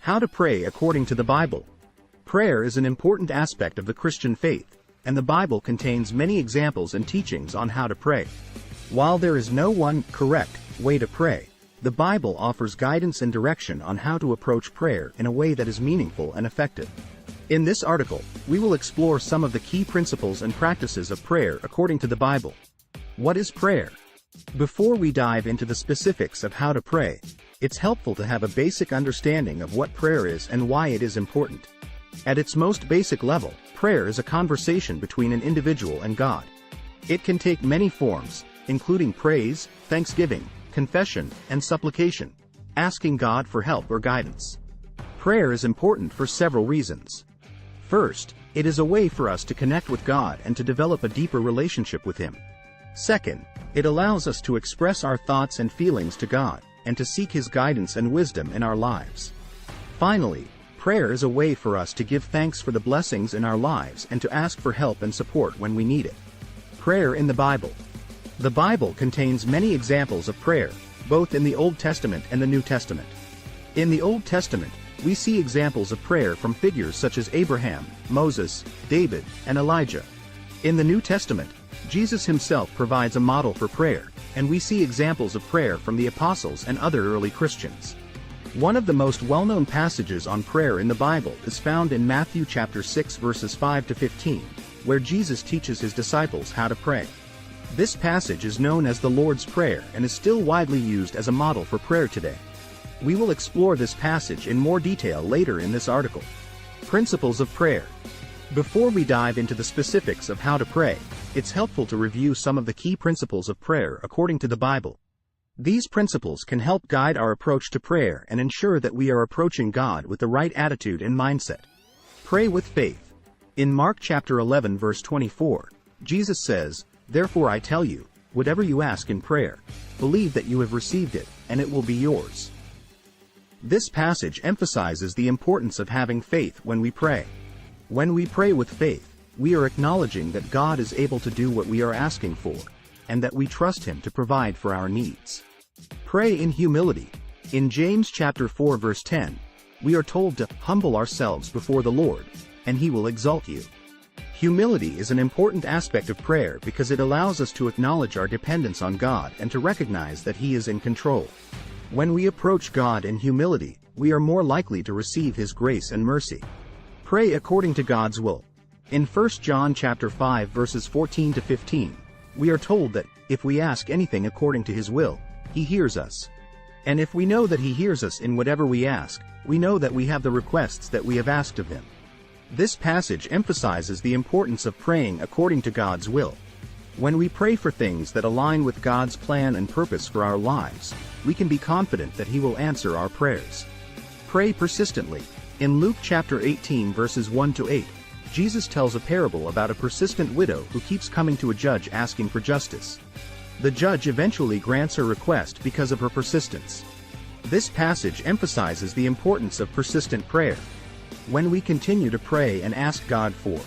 How to pray according to the Bible. Prayer is an important aspect of the Christian faith, and the Bible contains many examples and teachings on how to pray. While there is no one correct way to pray, the Bible offers guidance and direction on how to approach prayer in a way that is meaningful and effective. In this article, we will explore some of the key principles and practices of prayer according to the Bible. What is prayer? Before we dive into the specifics of how to pray, it's helpful to have a basic understanding of what prayer is and why it is important. At its most basic level, prayer is a conversation between an individual and God. It can take many forms, including praise, thanksgiving, confession, and supplication, asking God for help or guidance. Prayer is important for several reasons. First, it is a way for us to connect with God and to develop a deeper relationship with Him. Second, it allows us to express our thoughts and feelings to God, and to seek His guidance and wisdom in our lives. Finally, prayer is a way for us to give thanks for the blessings in our lives and to ask for help and support when we need it. Prayer in the Bible. The Bible contains many examples of prayer, both in the Old Testament and the New Testament. In the Old Testament, we see examples of prayer from figures such as Abraham, Moses, David, and Elijah. In the New Testament, Jesus himself provides a model for prayer, and we see examples of prayer from the apostles and other early Christians. One of the most well-known passages on prayer in the Bible is found in Matthew chapter 6 verses 5 to 15, where Jesus teaches his disciples how to pray. This passage is known as the Lord's Prayer and is still widely used as a model for prayer today. We will explore this passage in more detail later in this article. Principles of prayer. Before we dive into the specifics of how to pray, it's helpful to review some of the key principles of prayer according to the Bible. These principles can help guide our approach to prayer and ensure that we are approaching God with the right attitude and mindset. Pray with faith. In Mark chapter 11 verse 24, Jesus says, "Therefore I tell you, whatever you ask in prayer, believe that you have received it, and it will be yours." This passage emphasizes the importance of having faith when we pray. When we pray with faith, we are acknowledging that God is able to do what we are asking for, and that we trust Him to provide for our needs. Pray in humility. In James chapter 4 verse 10, we are told to humble ourselves before the Lord, and He will exalt you. Humility is an important aspect of prayer because it allows us to acknowledge our dependence on God and to recognize that He is in control. When we approach God in humility, we are more likely to receive His grace and mercy. Pray according to God's will. In 1 John chapter 5 verses 14 to 15, we are told that, if we ask anything according to His will, He hears us. And if we know that He hears us in whatever we ask, we know that we have the requests that we have asked of Him. This passage emphasizes the importance of praying according to God's will. When we pray for things that align with God's plan and purpose for our lives, we can be confident that He will answer our prayers. Pray persistently. In Luke chapter 18 verses 1 to 8, Jesus tells a parable about a persistent widow who keeps coming to a judge asking for justice. The judge eventually grants her request because of her persistence. This passage emphasizes the importance of persistent prayer. When we continue to pray and ask God for